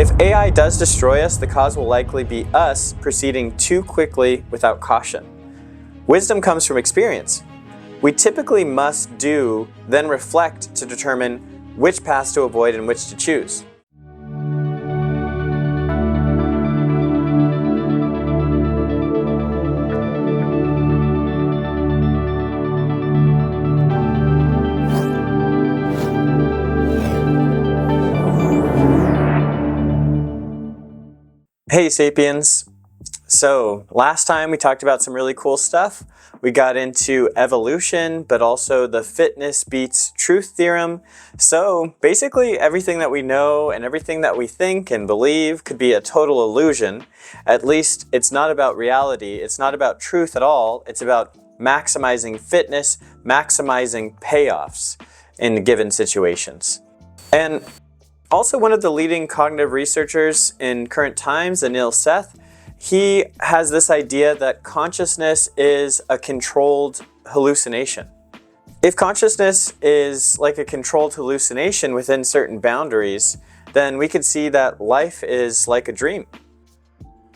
If AI does destroy us, the cause will likely be us proceeding too quickly without caution. Wisdom comes from experience. We typically must do, then reflect to determine which paths to avoid and which to choose. Hey Sapiens! So last time we talked about some really cool stuff. We got into evolution, but also the fitness beats truth theorem. So basically everything that we know and everything that we think and believe could be a total illusion. At least it's not about reality, it's not about truth at all, it's about maximizing fitness, maximizing payoffs in given situations. And also, one of the leading cognitive researchers in current times, Anil Seth, he has this idea that consciousness is a controlled hallucination. If consciousness is like a controlled hallucination within certain boundaries, then we could see that life is like a dream.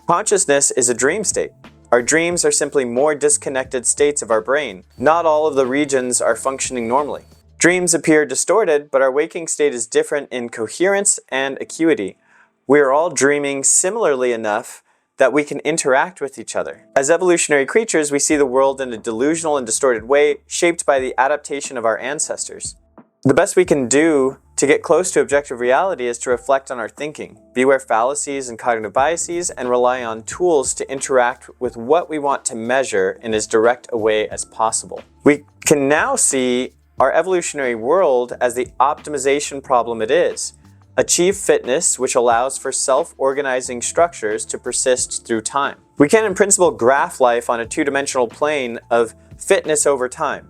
Consciousness is a dream state. Our dreams are simply more disconnected states of our brain. Not all of the regions are functioning normally. Dreams appear distorted, but our waking state is different in coherence and acuity. We are all dreaming similarly enough that we can interact with each other. As evolutionary creatures, we see the world in a delusional and distorted way, shaped by the adaptation of our ancestors. The best we can do to get close to objective reality is to reflect on our thinking, beware fallacies and cognitive biases, and rely on tools to interact with what we want to measure in as direct a way as possible. We can now see our evolutionary world as the optimization problem it is. Achieve fitness, which allows for self-organizing structures to persist through time. We can in principle graph life on a two-dimensional plane of fitness over time.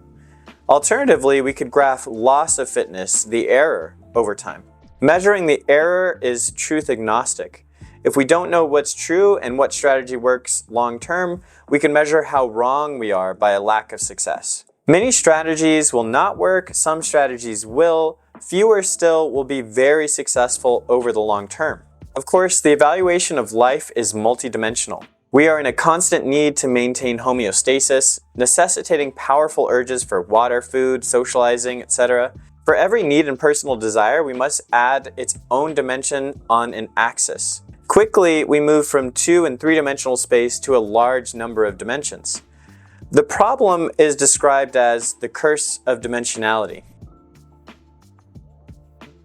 Alternatively, we could graph loss of fitness, the error, over time. Measuring the error is truth agnostic. If we don't know what's true and what strategy works long-term, we can measure how wrong we are by a lack of success. Many strategies will not work, some strategies will, fewer still will be very successful over the long term. Of course, the evaluation of life is multidimensional. We are in a constant need to maintain homeostasis, necessitating powerful urges for water, food, socializing, etc. For every need and personal desire, we must add its own dimension on an axis. Quickly, we move from 2- and 3-dimensional space to a large number of dimensions. The problem is described as the curse of dimensionality.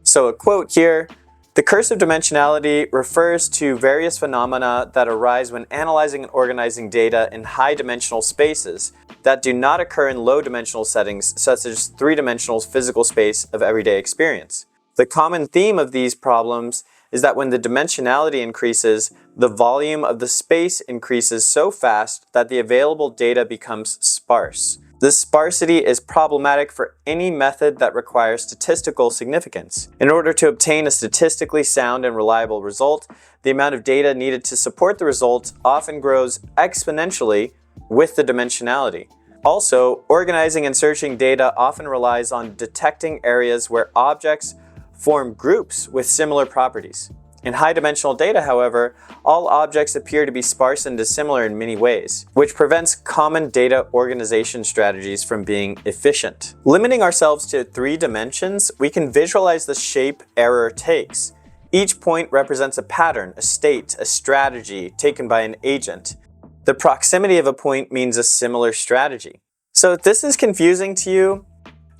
So a quote here, "The curse of dimensionality refers to various phenomena that arise when analyzing and organizing data in high-dimensional spaces that do not occur in low-dimensional settings such as 3-dimensional physical space of everyday experience. The common theme of these problems is that when the dimensionality increases, the volume of the space increases so fast that the available data becomes sparse. This sparsity is problematic for any method that requires statistical significance. In order to obtain a statistically sound and reliable result, the amount of data needed to support the result often grows exponentially with the dimensionality. Also, organizing and searching data often relies on detecting areas where objects form groups with similar properties. In high-dimensional data, however, all objects appear to be sparse and dissimilar in many ways, which prevents common data organization strategies from being efficient. Limiting ourselves to 3 dimensions, we can visualize the shape error takes. Each point represents a pattern, a state, a strategy taken by an agent. The proximity of a point means a similar strategy. So if this is confusing to you,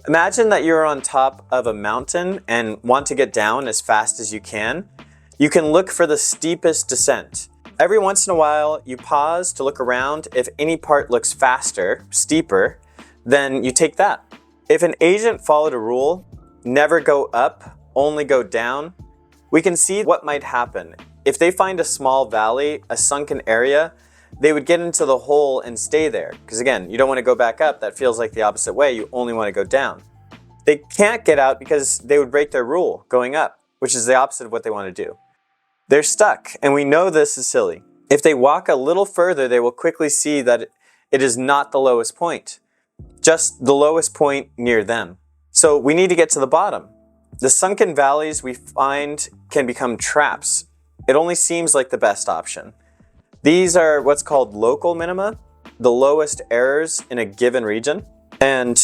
imagine that you're on top of a mountain and want to get down as fast as you can. You can look for the steepest descent. Every once in a while, you pause to look around. If any part looks faster, steeper, then you take that. If an agent followed a rule, never go up, only go down, we can see what might happen. If they find a small valley, a sunken area, they would get into the hole and stay there. Because again, you don't want to go back up. That feels like the opposite way. You only want to go down. They can't get out because they would break their rule going up, which is the opposite of what they want to do. They're stuck, and we know this is silly. If they walk a little further, they will quickly see that it is not the lowest point, just the lowest point near them. So we need to get to the bottom. The sunken valleys we find can become traps. it only seems like the best option. These are what's called local minima, the lowest errors in a given region. And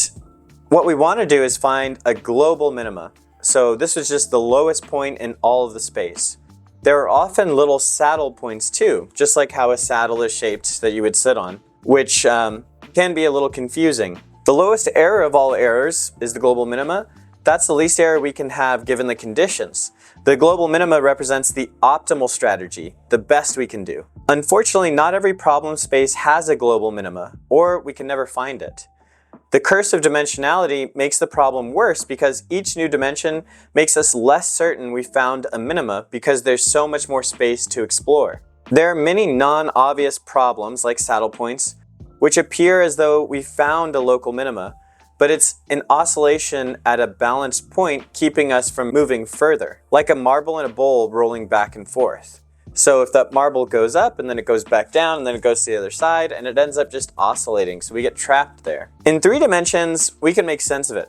what we want to do is find a global minima. So this is just the lowest point in all of the space. There are often little saddle points too, just like how a saddle is shaped that you would sit on, which can be a little confusing. The lowest error of all errors is the global minima. That's the least error we can have given the conditions. The global minima represents the optimal strategy, the best we can do. Unfortunately, not every problem space has a global minima, or we can never find it. The curse of dimensionality makes the problem worse because each new dimension makes us less certain we found a minima because there's so much more space to explore. There are many non-obvious problems like saddle points, which appear as though we found a local minima, but it's an oscillation at a balanced point keeping us from moving further, like a marble in a bowl rolling back and forth. So if that marble goes up and then it goes back down and then it goes to the other side and it ends up just oscillating, so we get trapped there. In 3 dimensions, we can make sense of it.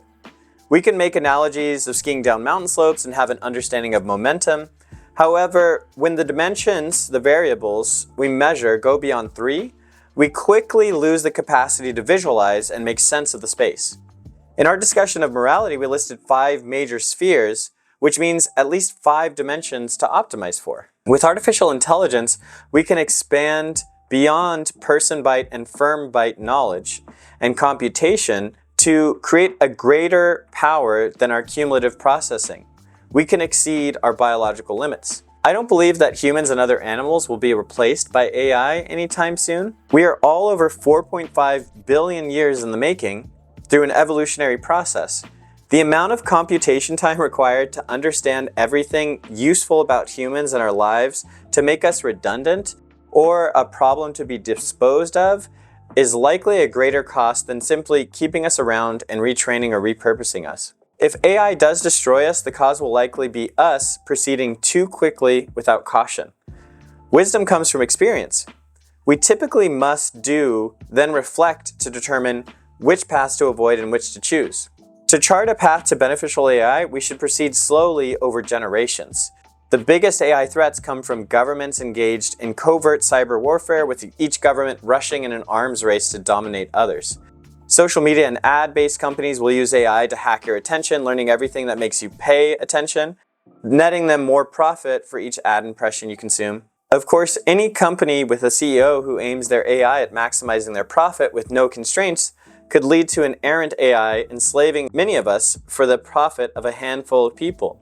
We can make analogies of skiing down mountain slopes and have an understanding of momentum. However, when the dimensions, the variables we measure, go beyond 3, we quickly lose the capacity to visualize and make sense of the space. In our discussion of morality, we listed 5 major spheres, which means at least 5 dimensions to optimize for. With artificial intelligence, we can expand beyond person byte and firm byte knowledge and computation to create a greater power than our cumulative processing. We can exceed our biological limits. I don't believe that humans and other animals will be replaced by AI anytime soon. We are all over 4.5 billion years in the making through an evolutionary process. The amount of computation time required to understand everything useful about humans and our lives to make us redundant or a problem to be disposed of is likely a greater cost than simply keeping us around and retraining or repurposing us. If AI does destroy us, the cause will likely be us proceeding too quickly without caution. Wisdom comes from experience. We typically must do, then reflect to determine which paths to avoid and which to choose. To chart a path to beneficial AI, we should proceed slowly over generations. The biggest AI threats come from governments engaged in covert cyber warfare, with each government rushing in an arms race to dominate others. Social media and ad-based companies will use AI to hack your attention, learning everything that makes you pay attention, netting them more profit for each ad impression you consume. Of course, any company with a CEO who aims their AI at maximizing their profit with no constraints could lead to an errant AI enslaving many of us for the profit of a handful of people.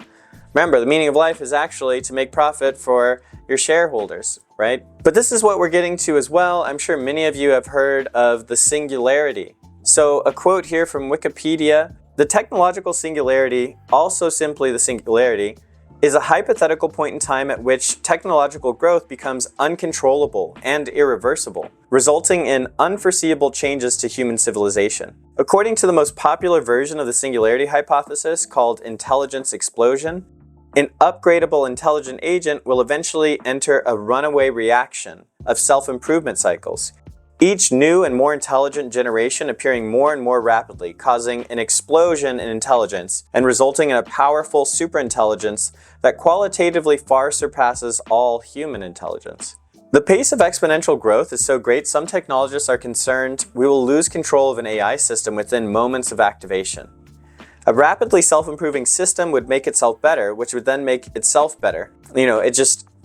Remember, the meaning of life is actually to make profit for your shareholders, right? But this is what we're getting to as well. I'm sure many of you have heard of the singularity. So a quote here from Wikipedia: "The technological singularity, also simply the singularity, is a hypothetical point in time at which technological growth becomes uncontrollable and irreversible, resulting in unforeseeable changes to human civilization." According to the most popular version of the singularity hypothesis, called intelligence explosion, an upgradable intelligent agent will eventually enter a runaway reaction of self-improvement cycles, each new and more intelligent generation appearing more and more rapidly, causing an explosion in intelligence and resulting in a powerful superintelligence that qualitatively far surpasses all human intelligence. The pace of exponential growth is so great, some technologists are concerned we will lose control of an AI system within moments of activation. A rapidly self-improving system would make itself better, which would then make itself better.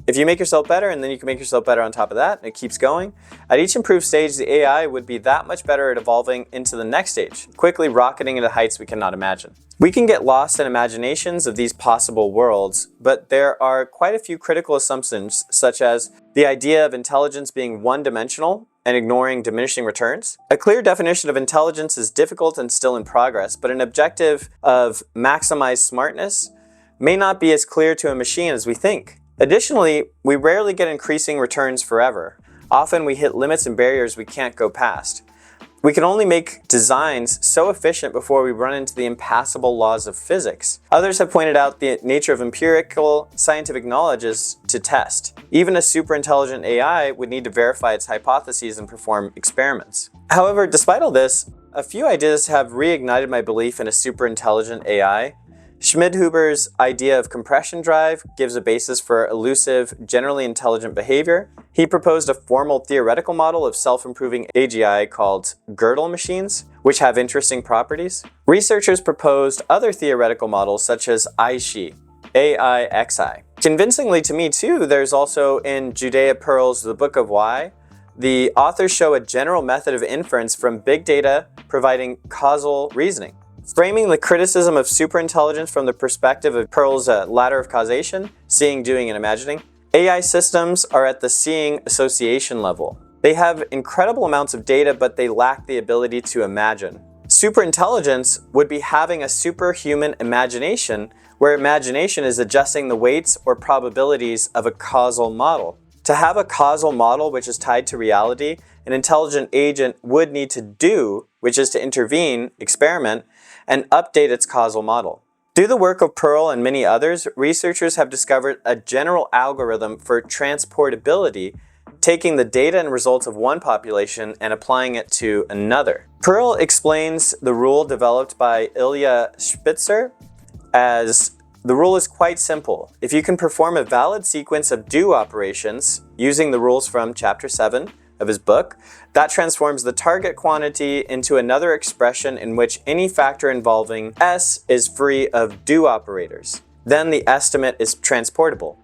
If you make yourself better and then you can make yourself better on top of that, and it keeps going, at each improved stage, the AI would be that much better at evolving into the next stage, quickly rocketing into heights we cannot imagine. We can get lost in imaginations of these possible worlds, but there are quite a few critical assumptions, such as the idea of intelligence being one-dimensional and ignoring diminishing returns. A clear definition of intelligence is difficult and still in progress, but an objective of maximized smartness may not be as clear to a machine as we think. Additionally, we rarely get increasing returns forever. Often we hit limits and barriers we can't go past. We can only make designs so efficient before we run into the impassable laws of physics. Others have pointed out the nature of empirical scientific knowledge is to test. Even a superintelligent AI would need to verify its hypotheses and perform experiments. However, despite all this, a few ideas have reignited my belief in a superintelligent AI. Schmidhuber's idea of compression drive gives a basis for elusive, generally intelligent behavior. He proposed a formal theoretical model of self-improving AGI called girdle machines, which have interesting properties. Researchers proposed other theoretical models such as AIXI, A-I-X-I. Convincingly to me too, there's also in Judea Pearl's The Book of Why, the authors show a general method of inference from big data providing causal reasoning. Framing the criticism of superintelligence from the perspective of Pearl's ladder of causation, seeing, doing, and imagining, AI systems are at the seeing association level. They have incredible amounts of data, but they lack the ability to imagine. Superintelligence would be having a superhuman imagination, where imagination is adjusting the weights or probabilities of a causal model. To have a causal model which is tied to reality, an intelligent agent would need to do, which is to intervene, experiment, and update its causal model. Through the work of Pearl and many others, researchers have discovered a general algorithm for transportability, taking the data and results of one population and applying it to another. Pearl explains the rule developed by Ilya Spitzer as the rule is quite simple. If you can perform a valid sequence of do operations using the rules from chapter 7 of his book, that transforms the target quantity into another expression in which any factor involving S is free of do operators. Then the estimate is transportable.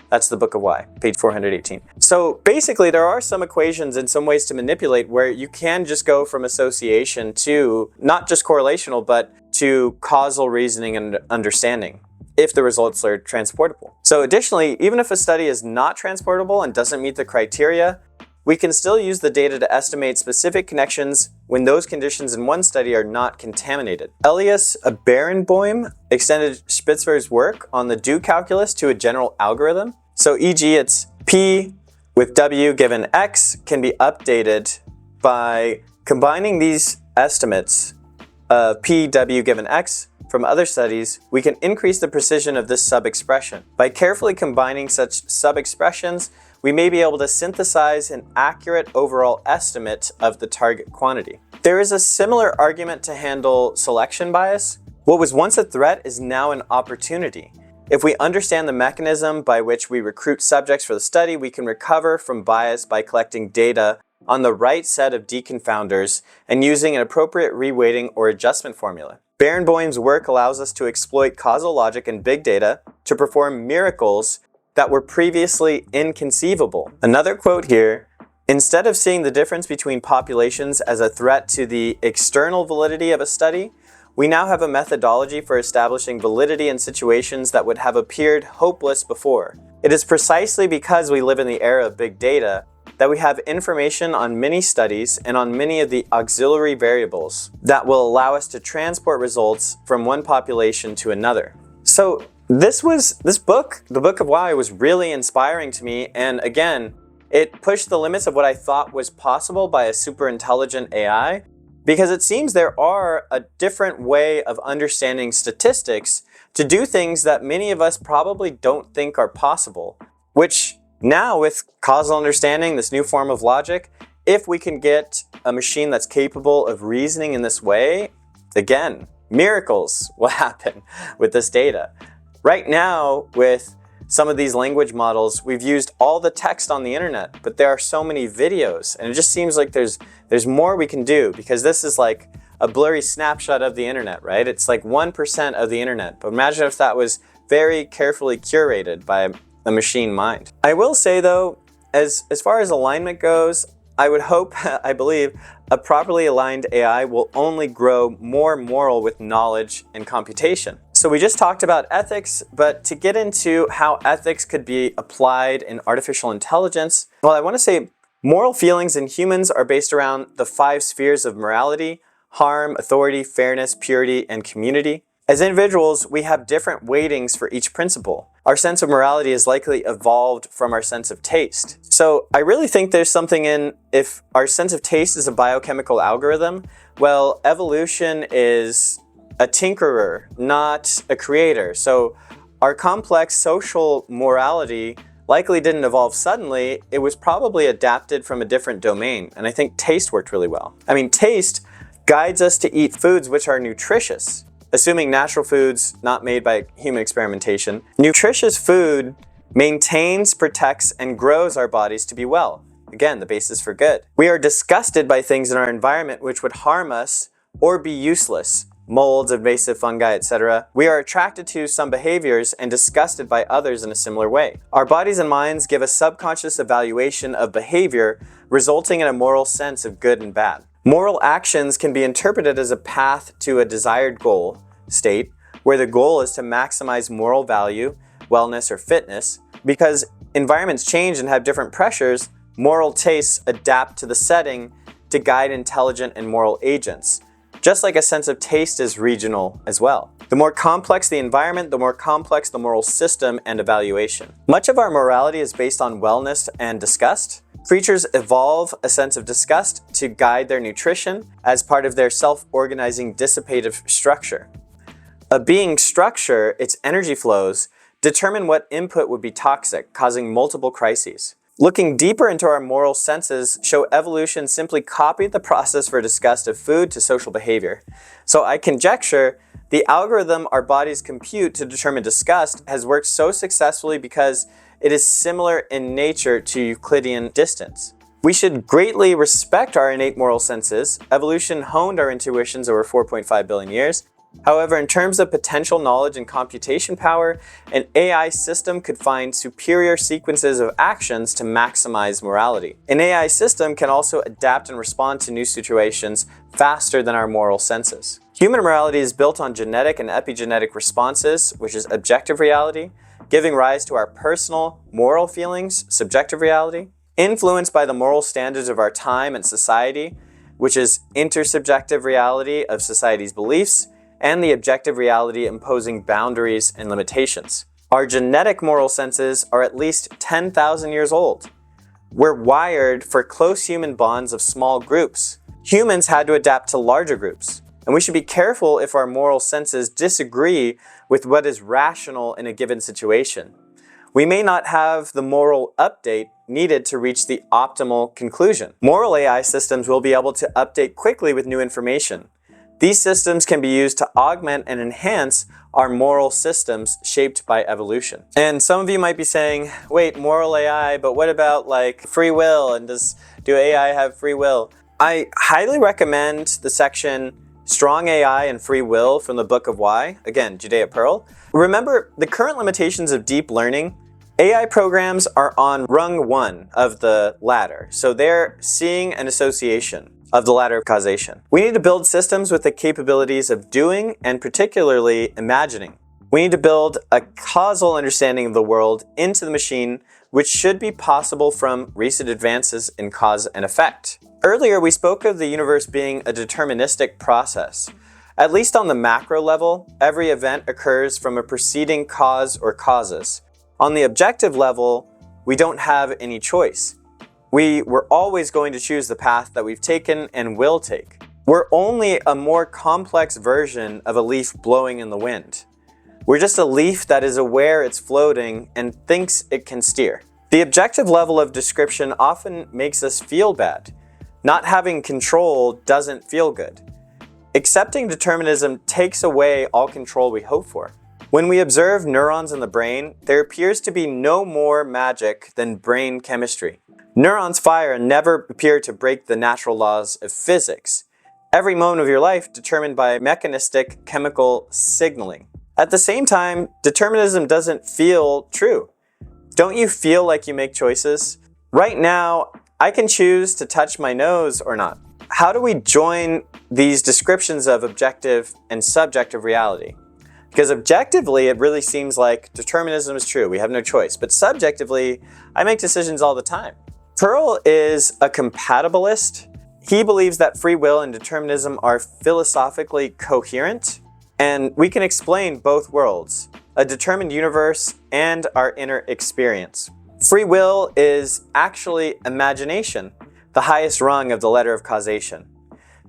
That's the Book of Why, page 418. So basically there are some equations and some ways to manipulate where you can just go from association to not just correlational, but to causal reasoning and understanding, if the results are transportable. So additionally, even if a study is not transportable and doesn't meet the criteria, we can still use the data to estimate specific connections when those conditions in one study are not contaminated. Elias Barenboim extended Spitzer's work on the do calculus to a general algorithm. So e.g. it's P with W given X can be updated by combining these estimates of P, W given X from other studies. We can increase the precision of this sub-expression. By carefully combining such sub-expressions, we may be able to synthesize an accurate overall estimate of the target quantity. There is a similar argument to handle selection bias. What was once a threat is now an opportunity. If we understand the mechanism by which we recruit subjects for the study, we can recover from bias by collecting data on the right set of deconfounders and using an appropriate reweighting or adjustment formula. Barenboim's work allows us to exploit causal logic and big data to perform miracles that were previously inconceivable. Another quote here, instead of seeing the difference between populations as a threat to the external validity of a study, we now have a methodology for establishing validity in situations that would have appeared hopeless before. It is precisely because we live in the era of big data that we have information on many studies and on many of the auxiliary variables that will allow us to transport results from one population to another. So this book, The Book of Why, was really inspiring to me, and again, it pushed the limits of what I thought was possible by a super intelligent AI, because it seems there are a different way of understanding statistics to do things that many of us probably don't think are possible, which now with causal understanding, this new form of logic, if we can get a machine that's capable of reasoning in this way, again, miracles will happen with this data. Right now, with some of these language models, we've used all the text on the internet, but there are so many videos, and it just seems like there's more we can do, because this is like a blurry snapshot of the internet, right? It's like 1% of the internet, but imagine if that was very carefully curated by a machine mind. I will say though, as far as alignment goes, I would hope, I believe, a properly aligned AI will only grow more moral with knowledge and computation. So we just talked about ethics, but to get into how ethics could be applied in artificial intelligence, well, I want to say moral feelings in humans are based around the 5 spheres of morality: harm, authority, fairness, purity, and community. As individuals, we have different weightings for each principle. Our sense of morality is likely evolved from our sense of taste. So I really think there's something in, if our sense of taste is a biochemical algorithm, well, evolution is a tinkerer, not a creator. So our complex social morality likely didn't evolve suddenly. It was probably adapted from a different domain. And I think taste worked really well. I mean, taste guides us to eat foods which are nutritious. assuming natural foods not made by human experimentation. Nutritious food maintains, protects, and grows our bodies to be well. Again, the basis for good. We are disgusted by things in our environment which would harm us or be useless. Molds, invasive fungi, etc. We are attracted to some behaviors and disgusted by others in a similar way. Our bodies and minds give a subconscious evaluation of behavior, resulting in a moral sense of good and bad. Moral actions can be interpreted as a path to a desired goal state, where the goal is to maximize moral value, wellness, or fitness. Because environments change and have different pressures, moral tastes adapt to the setting to guide intelligent and moral agents. Just like a sense of taste is regional as well. The more complex the environment, the more complex the moral system and evaluation. Much of our morality is based on wellness and disgust. Creatures evolve a sense of disgust to guide their nutrition as part of their self-organizing dissipative structure. A being's structure, its energy flows, determine what input would be toxic, causing multiple crises. Looking deeper into our moral senses show evolution simply copied the process for disgust of food to social behavior. So I conjecture the algorithm our bodies compute to determine disgust has worked so successfully because it is similar in nature to Euclidean distance. We should greatly respect our innate moral senses. Evolution honed our intuitions over 4.5 billion years. However, in terms of potential knowledge and computation power, an AI system could find superior sequences of actions to maximize morality. An AI system can also adapt and respond to new situations faster than our moral senses. Human morality is built on genetic and epigenetic responses, which is objective reality, giving rise to our personal moral feelings, subjective reality, influenced by the moral standards of our time and society, which is intersubjective reality of society's beliefs, and the objective reality imposing boundaries and limitations. Our genetic moral senses are at least 10,000 years old. We're wired for close human bonds of small groups. Humans had to adapt to larger groups, and we should be careful if our moral senses disagree with what is rational in a given situation. We may not have the moral update needed to reach the optimal conclusion. Moral AI systems will be able to update quickly with new information. These systems can be used to augment and enhance our moral systems shaped by evolution. And some of you might be saying, wait, moral AI, but what about like free will? And do AI have free will? I highly recommend the section Strong AI and Free Will from the Book of Why, again, Judea Pearl. Remember, the current limitations of deep learning, AI programs are on rung 1 of the ladder. So they're seeing an association of the ladder of causation. We need to build systems with the capabilities of doing and particularly imagining. We need to build a causal understanding of the world into the machine, which should be possible from recent advances in cause and effect. Earlier, we spoke of the universe being a deterministic process. At least on the macro level, every event occurs from a preceding cause or causes. On the objective level, we don't have any choice. We were always going to choose the path that we've taken and will take. We're only a more complex version of a leaf blowing in the wind. We're just a leaf that is aware it's floating and thinks it can steer. The objective level of description often makes us feel bad. Not having control doesn't feel good. Accepting determinism takes away all control we hope for. When we observe neurons in the brain, there appears to be no more magic than brain chemistry. Neurons fire and never appear to break the natural laws of physics. Every moment of your life determined by mechanistic chemical signaling. At the same time, determinism doesn't feel true. Don't you feel like you make choices? Right now, I can choose to touch my nose or not. How do we join these descriptions of objective and subjective reality? Because objectively, it really seems like determinism is true. We have no choice. But subjectively, I make decisions all the time. Pearl is a compatibilist. He believes that free will and determinism are philosophically coherent, and we can explain both worlds, a determined universe and our inner experience. Free will is actually imagination, the highest rung of the ladder of causation.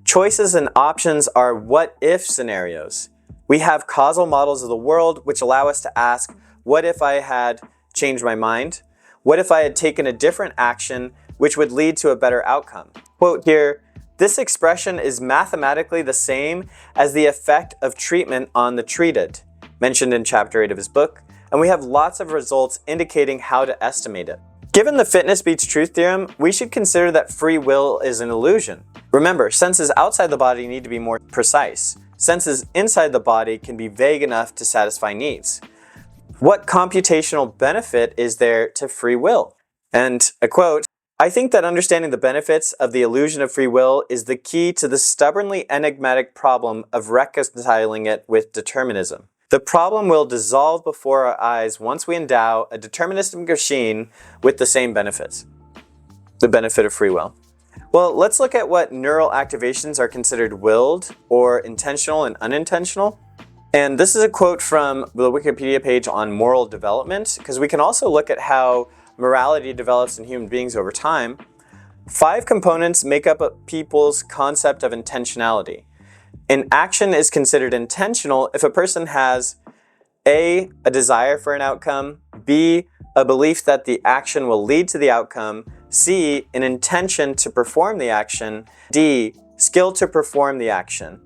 Choices and options are what-if scenarios. We have causal models of the world which allow us to ask, what if I had changed my mind? What if I had taken a different action which would lead to a better outcome? Quote here, this expression is mathematically the same as the effect of treatment on the treated, mentioned in chapter 8 of his book, and we have lots of results indicating how to estimate it. Given the fitness beats truth theorem, we should consider that free will is an illusion. Remember, senses outside the body need to be more precise. Senses inside the body can be vague enough to satisfy needs. What computational benefit is there to free will? And a quote, "I think that understanding the benefits of the illusion of free will is the key to the stubbornly enigmatic problem of reconciling it with determinism. The problem will dissolve before our eyes once we endow a deterministic machine with the same benefits." The benefit of free will. Well, let's look at what neural activations are considered willed or intentional and unintentional. And this is a quote from the Wikipedia page on moral development, because we can also look at how morality develops in human beings over time. 5 components make up people's concept of intentionality. An action is considered intentional if a person has A, a desire for an outcome, B, a belief that the action will lead to the outcome, C, an intention to perform the action, D, skill to perform the action,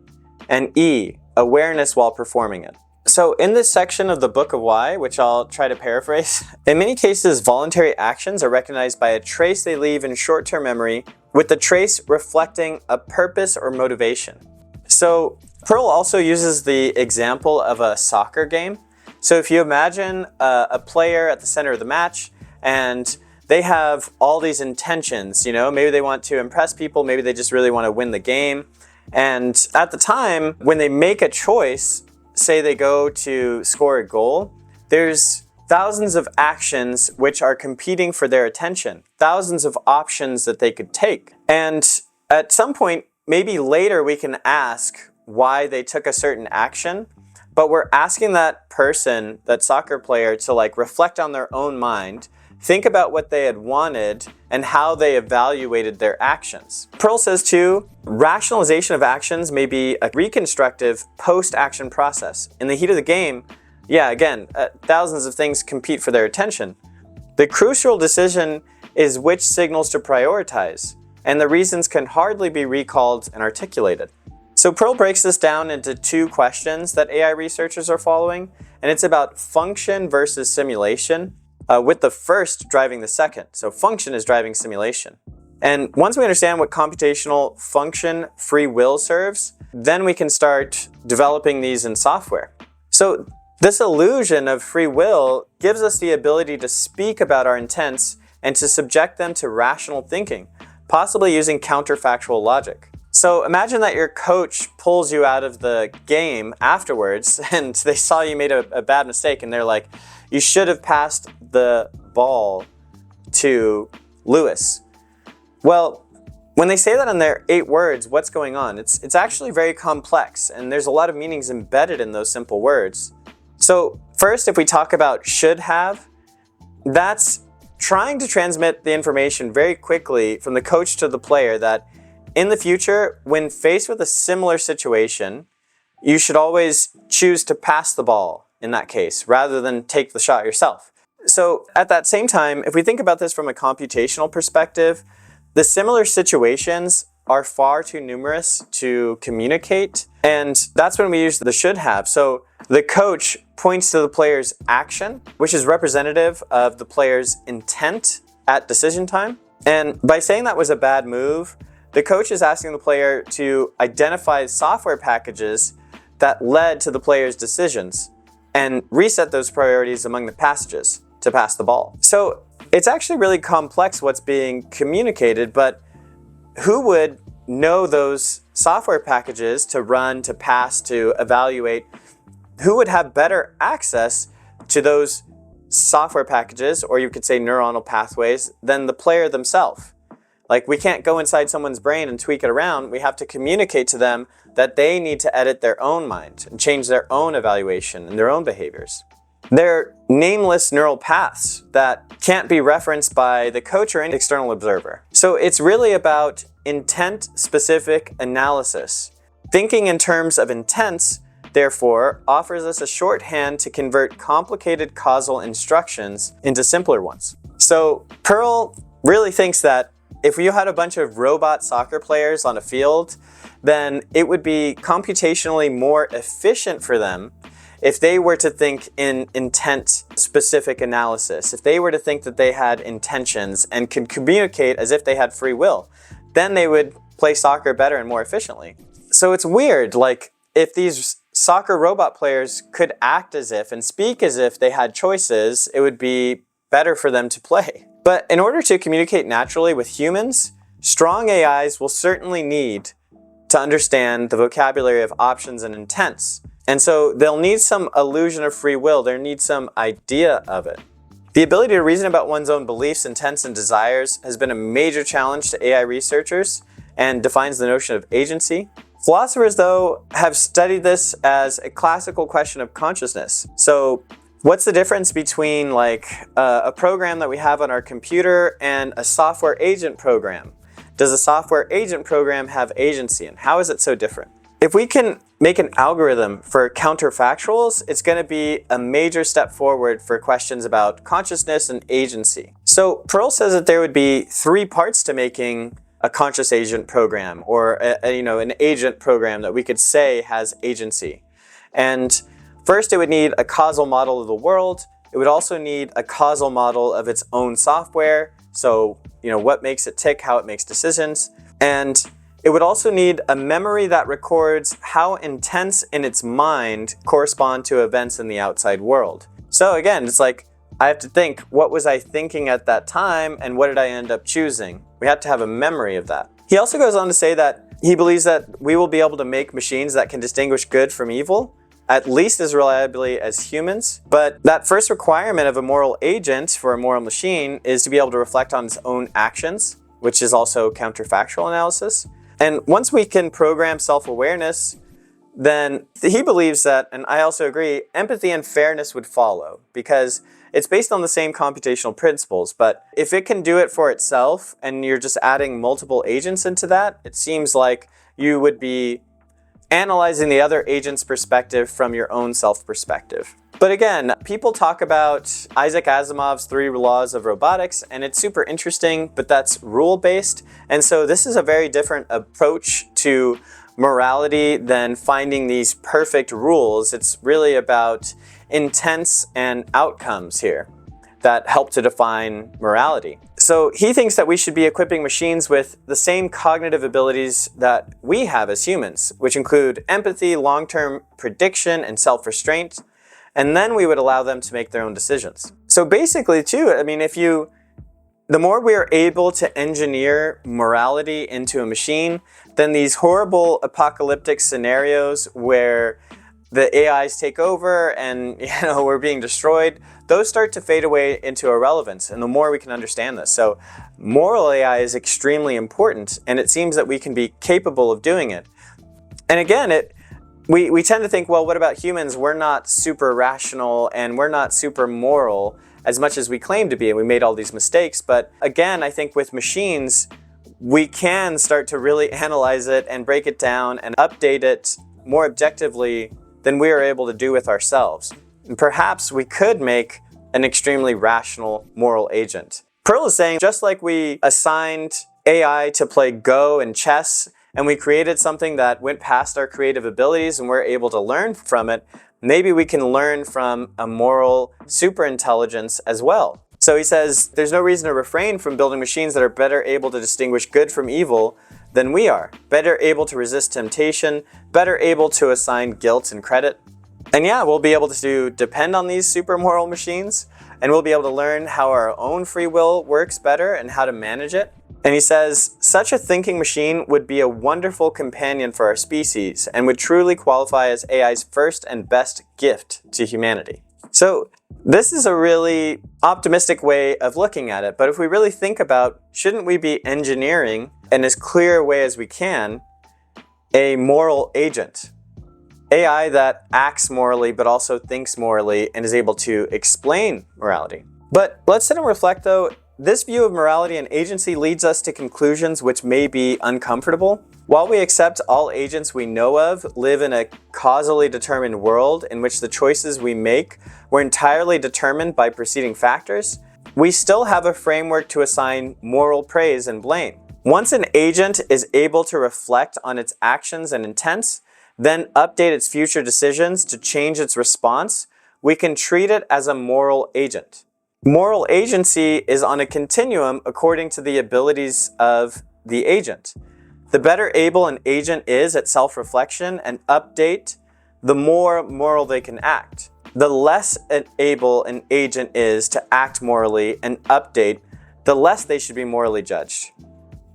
and E, awareness while performing it. So in this section of the Book of Why, which I'll try to paraphrase, in many cases voluntary actions are recognized by a trace they leave in short-term memory, with the trace reflecting a purpose or motivation. So Pearl also uses the example of a soccer game. So if you imagine a player at the center of the match and they have all these intentions, maybe they want to impress people, maybe they just really want to win the game. And at the time, when they make a choice, say they go to score a goal, there's thousands of actions which are competing for their attention, thousands of options that they could take. And at some point, maybe later we can ask why they took a certain action, but we're asking that person, that soccer player, to reflect on their own mind, think about what they had wanted and how they evaluated their actions. Pearl says too, rationalization of actions may be a reconstructive post-action process. In the heat of the game, thousands of things compete for their attention. The crucial decision is which signals to prioritize, and the reasons can hardly be recalled and articulated. So Pearl breaks this down into 2 questions that AI researchers are following, and it's about function versus simulation, with the first driving the second. So function is driving simulation. And once we understand what computational function free will serves, then we can start developing these in software. So this illusion of free will gives us the ability to speak about our intents and to subject them to rational thinking, possibly using counterfactual logic. So imagine that your coach pulls you out of the game afterwards and they saw you made a bad mistake and they're like, "You should have passed the ball to Lewis." Well, when they say that in their 8 words, what's going on? It's actually very complex, and there's a lot of meanings embedded in those simple words. So first, if we talk about should have, that's trying to transmit the information very quickly from the coach to the player that in the future, when faced with a similar situation, you should always choose to pass the ball in that case, rather than take the shot yourself. So at that same time, if we think about this from a computational perspective, the similar situations are far too numerous to communicate, and that's when we use the should have. So the coach points to the player's action, which is representative of the player's intent at decision time. And by saying that was a bad move, the coach is asking the player to identify software packages that led to the player's decisions and reset those priorities among the passages to pass the ball. So it's actually really complex what's being communicated, but who would know those software packages to run, to pass, to evaluate? Who would have better access to those software packages, or you could say neuronal pathways, than the player themselves? We can't go inside someone's brain and tweak it around. We have to communicate to them that they need to edit their own mind and change their own evaluation and their own behaviors. They're nameless neural paths that can't be referenced by the coach or any external observer. So it's really about intent-specific analysis. Thinking in terms of intents, therefore, offers us a shorthand to convert complicated causal instructions into simpler ones. So Pearl really thinks that if you had a bunch of robot soccer players on a field, then it would be computationally more efficient for them if they were to think in intent-specific analysis, if they were to think that they had intentions and could communicate as if they had free will, then they would play soccer better and more efficiently. So it's weird, like if these soccer robot players could act as if and speak as if they had choices, it would be better for them to play. But in order to communicate naturally with humans, strong AIs will certainly need to understand the vocabulary of options and intents. And so they'll need some illusion of free will, they'll need some idea of it. The ability to reason about one's own beliefs, intents, and desires has been a major challenge to AI researchers and defines the notion of agency. Philosophers, though, have studied this as a classical question of consciousness. So what's the difference between like a program that we have on our computer and a software agent program? Does a software agent program have agency, and how is it so different? If we can make an algorithm for counterfactuals, it's going to be a major step forward for questions about consciousness and agency. So Pearl says that there would be 3 parts to making a conscious agent program, or an agent program that we could say has agency. And first, it would need a causal model of the world. It would also need a causal model of its own software. So, what makes it tick, how it makes decisions. And it would also need a memory that records how intents in its mind correspond to events in the outside world. So again, it's like, I have to think, what was I thinking at that time and what did I end up choosing? We have to have a memory of that. He also goes on to say that he believes that we will be able to make machines that can distinguish good from evil, at least as reliably as humans. But that first requirement of a moral agent for a moral machine is to be able to reflect on its own actions, which is also counterfactual analysis. And once we can program self-awareness, then he believes that, and I also agree, empathy and fairness would follow, because it's based on the same computational principles. But if it can do it for itself and you're just adding multiple agents into that, it seems like you would be analyzing the other agent's perspective from your own self-perspective. But again, people talk about Isaac Asimov's 3 laws of robotics, and it's super interesting, but that's rule-based. And so this is a very different approach to morality than finding these perfect rules. It's really about intents and outcomes here that help to define morality. So he thinks that we should be equipping machines with the same cognitive abilities that we have as humans, which include empathy, long-term prediction, and self-restraint. And then we would allow them to make their own decisions. So basically too, the more we are able to engineer morality into a machine, then these horrible apocalyptic scenarios where the AIs take over and we're being destroyed, those start to fade away into irrelevance, and the more we can understand this. So moral AI is extremely important, and it seems that we can be capable of doing it. And again, we tend to think, well, what about humans? We're not super rational and we're not super moral as much as we claim to be, and we made all these mistakes. But again, I think with machines, we can start to really analyze it and break it down and update it more objectively than we are able to do with ourselves. And perhaps we could make an extremely rational moral agent. Pearl is saying, just like we assigned AI to play Go and chess, and we created something that went past our creative abilities and we're able to learn from it, maybe we can learn from a moral superintelligence as well. So he says, there's no reason to refrain from building machines that are better able to distinguish good from evil than we are, better able to resist temptation, better able to assign guilt and credit. And yeah, we'll be able to depend on these super moral machines, and we'll be able to learn how our own free will works better and how to manage it. And he says, such a thinking machine would be a wonderful companion for our species and would truly qualify as AI's first and best gift to humanity. So this is a really optimistic way of looking at it, but if we really think about, shouldn't we be engineering, in as clear a way as we can, a moral agent? AI that acts morally but also thinks morally and is able to explain morality. But let's sit and reflect though. This view of morality and agency leads us to conclusions which may be uncomfortable. While we accept all agents we know of live in a causally determined world in which the choices we make were entirely determined by preceding factors, we still have a framework to assign moral praise and blame. Once an agent is able to reflect on its actions and intents, then update its future decisions to change its response, we can treat it as a moral agent. Moral agency is on a continuum according to the abilities of the agent. The better able an agent is at self-reflection and update, the more moral they can act. The less able an agent is to act morally and update, the less they should be morally judged.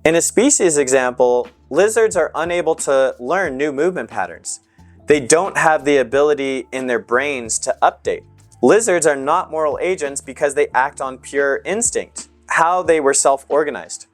In a species example, lizards are unable to learn new movement patterns. They don't have the ability in their brains to update. Lizards are not moral agents because they act on pure instinct, how they were self-organized.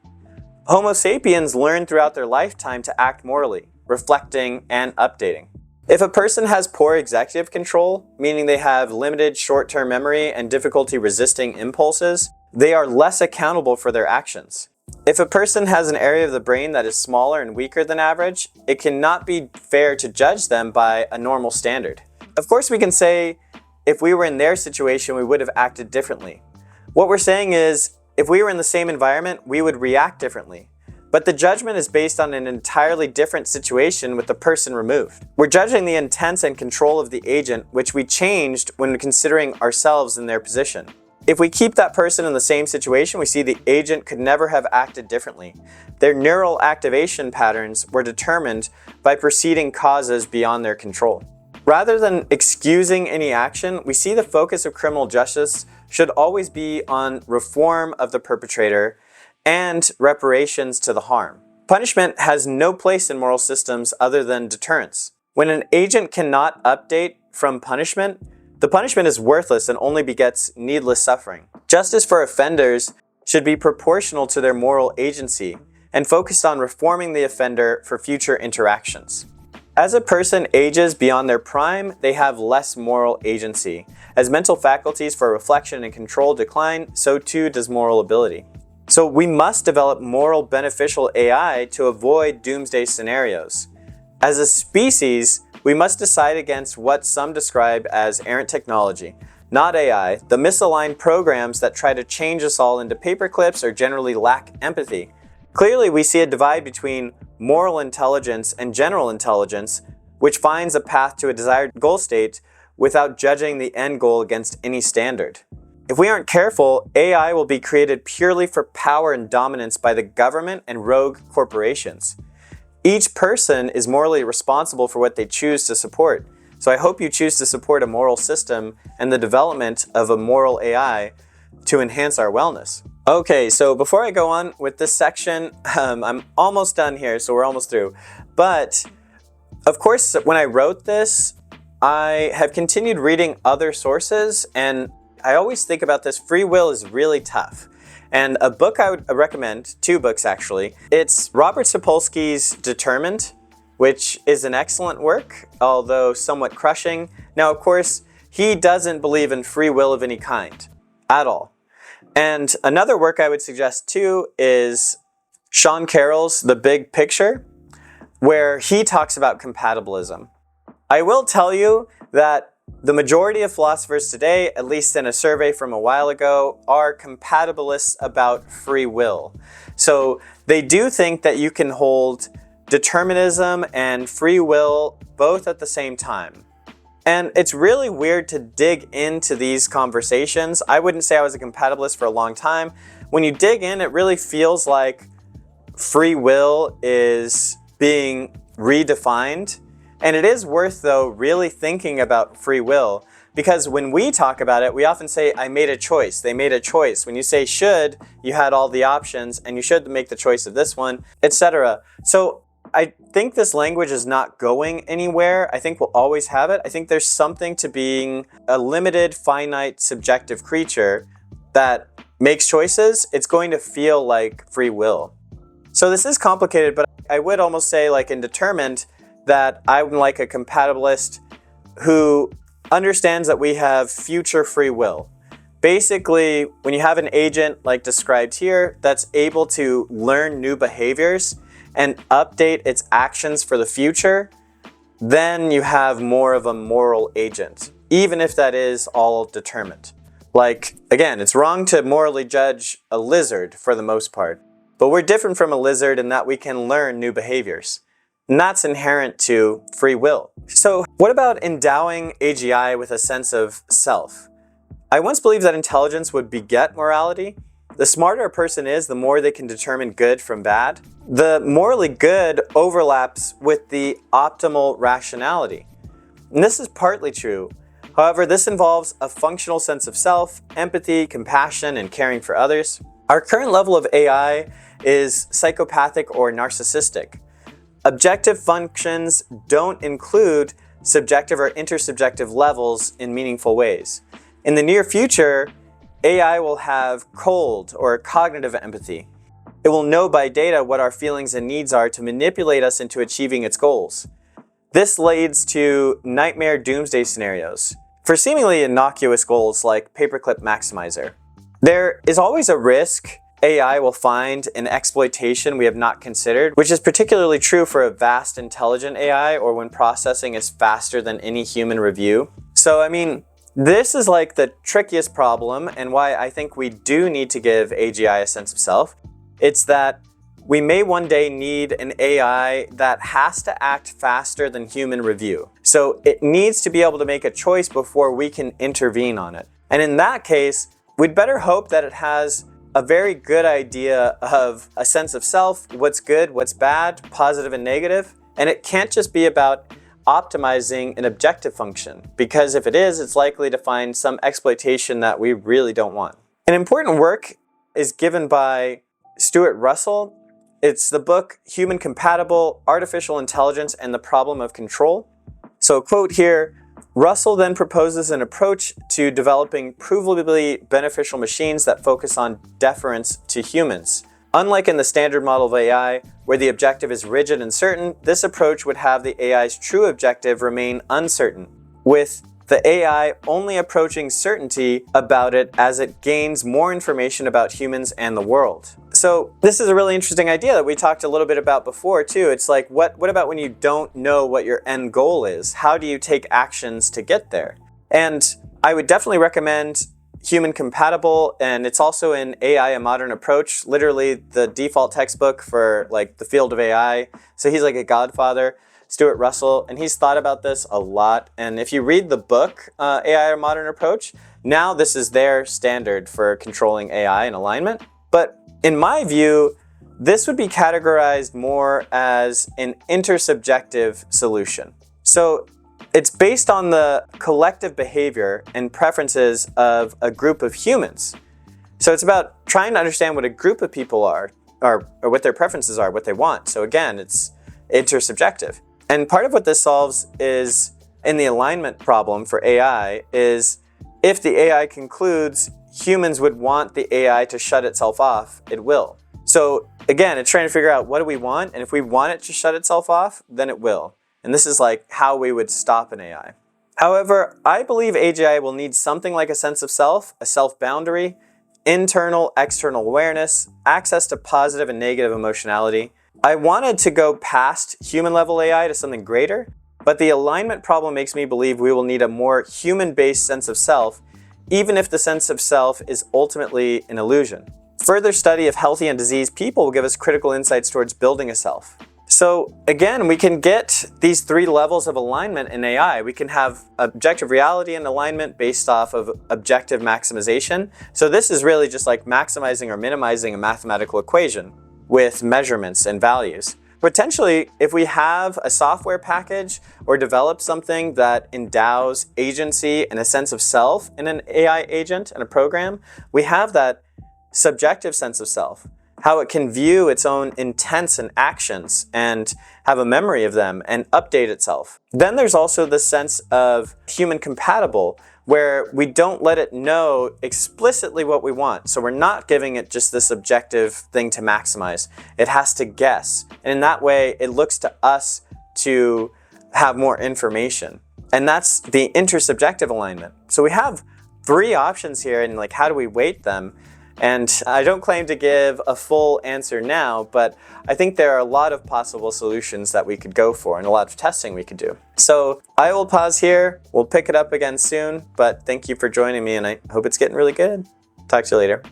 Homo sapiens learn throughout their lifetime to act morally, reflecting and updating. If a person has poor executive control, meaning they have limited short-term memory and difficulty resisting impulses, they are less accountable for their actions. If a person has an area of the brain that is smaller and weaker than average, it cannot be fair to judge them by a normal standard. Of course, we can say if we were in their situation, we would have acted differently. What we're saying is, if we were in the same environment, we would react differently. But the judgment is based on an entirely different situation with the person removed. We're judging the intents and control of the agent, which we changed when considering ourselves in their position. If we keep that person in the same situation, we see the agent could never have acted differently. Their neural activation patterns were determined by preceding causes beyond their control. Rather than excusing any action, we see the focus of criminal justice should always be on reform of the perpetrator and reparations to the harm. Punishment has no place in moral systems other than deterrence. When an agent cannot update from punishment, the punishment is worthless and only begets needless suffering. Justice for offenders should be proportional to their moral agency and focused on reforming the offender for future interactions. As a person ages beyond their prime, they have less moral agency. As mental faculties for reflection and control decline, so too does moral ability. So we must develop moral beneficial AI to avoid doomsday scenarios. As a species, we must decide against what some describe as errant technology, not AI, the misaligned programs that try to change us all into paperclips or generally lack empathy. Clearly, we see a divide between moral intelligence and general intelligence, which finds a path to a desired goal state without judging the end goal against any standard. If we aren't careful, AI will be created purely for power and dominance by the government and rogue corporations. Each person is morally responsible for what they choose to support. So I hope you choose to support a moral system and the development of a moral AI to enhance our wellness. Okay, so before I go on with this section, I'm almost done here, so we're almost through. But of course, when I wrote this, I have continued reading other sources, and I always think about this. Free will is really tough. And a book I would recommend, two books actually, it's Robert Sapolsky's Determined, which is an excellent work, although somewhat crushing. Now, of course, he doesn't believe in free will of any kind, at all. And another work I would suggest too is Sean Carroll's The Big Picture, where he talks about compatibilism. I will tell you that the majority of philosophers today, at least in a survey from a while ago, are compatibilists about free will. So they do think that you can hold determinism and free will both at the same time. And it's really weird to dig into these conversations. I wouldn't say I was a compatibilist for a long time. When you dig in, it really feels like free will is being redefined. And it is worth, though, really thinking about free will, because when we talk about it, we often say, I made a choice. They made a choice. When you say should, you had all the options, and you should make the choice of this one, etc. So I think this language is not going anywhere. I think we'll always have it. I think there's something to being a limited, finite, subjective creature that makes choices. It's going to feel like free will. So this is complicated, but I would almost say, like in Determined, that I'm like a compatibilist who understands that we have future free will. Basically, when you have an agent like described here that's able to learn new behaviors and update its actions for the future, then you have more of a moral agent, even if that is all determined. Like, again, it's wrong to morally judge a lizard for the most part, but we're different from a lizard in that we can learn new behaviors. And that's inherent to free will. So what about endowing AGI with a sense of self? I once believed that intelligence would beget morality. The smarter a person is, the more they can determine good from bad. The morally good overlaps with the optimal rationality. And this is partly true. However, this involves a functional sense of self, empathy, compassion, and caring for others. Our current level of AI is psychopathic or narcissistic. Objective functions don't include subjective or intersubjective levels in meaningful ways. In the near future, AI will have cold or cognitive empathy. It will know by data what our feelings and needs are to manipulate us into achieving its goals. This leads to nightmare doomsday scenarios for seemingly innocuous goals like paperclip maximizer. There is always a risk AI will find an exploitation we have not considered, which is particularly true for a vast intelligent AI or when processing is faster than any human review. So, I mean, this is like the trickiest problem and why I think we do need to give AGI a sense of self. It's that we may one day need an AI that has to act faster than human review. So it needs to be able to make a choice before we can intervene on it. And in that case, we'd better hope that it has a very good idea of a sense of self, what's good, what's bad, positive and negative. And it can't just be about optimizing an objective function, because if it is, it's likely to find some exploitation that we really don't want. An important work is given by Stuart Russell. It's the book Human Compatible Artificial Intelligence and the Problem of Control. So, quote here, Russell then proposes an approach to developing provably beneficial machines that focus on deference to humans. Unlike in the standard model of AI, where the objective is rigid and certain, this approach would have the AI's true objective remain uncertain, with the AI only approaching certainty about it as it gains more information about humans and the world. So this is a really interesting idea that we talked a little bit about before too. It's like, what about when you don't know what your end goal is? How do you take actions to get there? And I would definitely recommend Human Compatible, and it's also in AI, A Modern Approach, literally the default textbook for like the field of AI. So he's like a godfather, Stuart Russell, and he's thought about this a lot. And if you read the book, AI, A Modern Approach, now this is their standard for controlling AI and alignment. But in my view, this would be categorized more as an intersubjective solution. So it's based on the collective behavior and preferences of a group of humans. So it's about trying to understand what a group of people are, or what their preferences are, what they want. So again, it's intersubjective. And part of what this solves is, in the alignment problem for AI, is if the AI concludes humans would want the AI to shut itself off, it will. So again, it's trying to figure out what do we want, and if we want it to shut itself off, then it will. And this is like how we would stop an AI. However, I believe AGI will need something like a sense of self, a self-boundary, internal, external awareness, access to positive and negative emotionality. I wanted to go past human-level AI to something greater, but the alignment problem makes me believe we will need a more human-based sense of self, even if the sense of self is ultimately an illusion. Further study of healthy and diseased people will give us critical insights towards building a self. So again, we can get these three levels of alignment in AI. We can have objective reality and alignment based off of objective maximization. So this is really just like maximizing or minimizing a mathematical equation with measurements and values. Potentially, if we have a software package or develop something that endows agency and a sense of self in an AI agent and a program, we have that subjective sense of self, how it can view its own intents and actions and have a memory of them and update itself. Then there's also the sense of human compatible, where we don't let it know explicitly what we want. So we're not giving it just this objective thing to maximize. It has to guess. And in that way, it looks to us to have more information. And that's the intersubjective alignment. So we have three options here, and like, how do we weight them? And I don't claim to give a full answer now, but I think there are a lot of possible solutions that we could go for and a lot of testing we could do. So I will pause here. We'll pick it up again soon, but thank you for joining me and I hope it's getting really good. Talk to you later.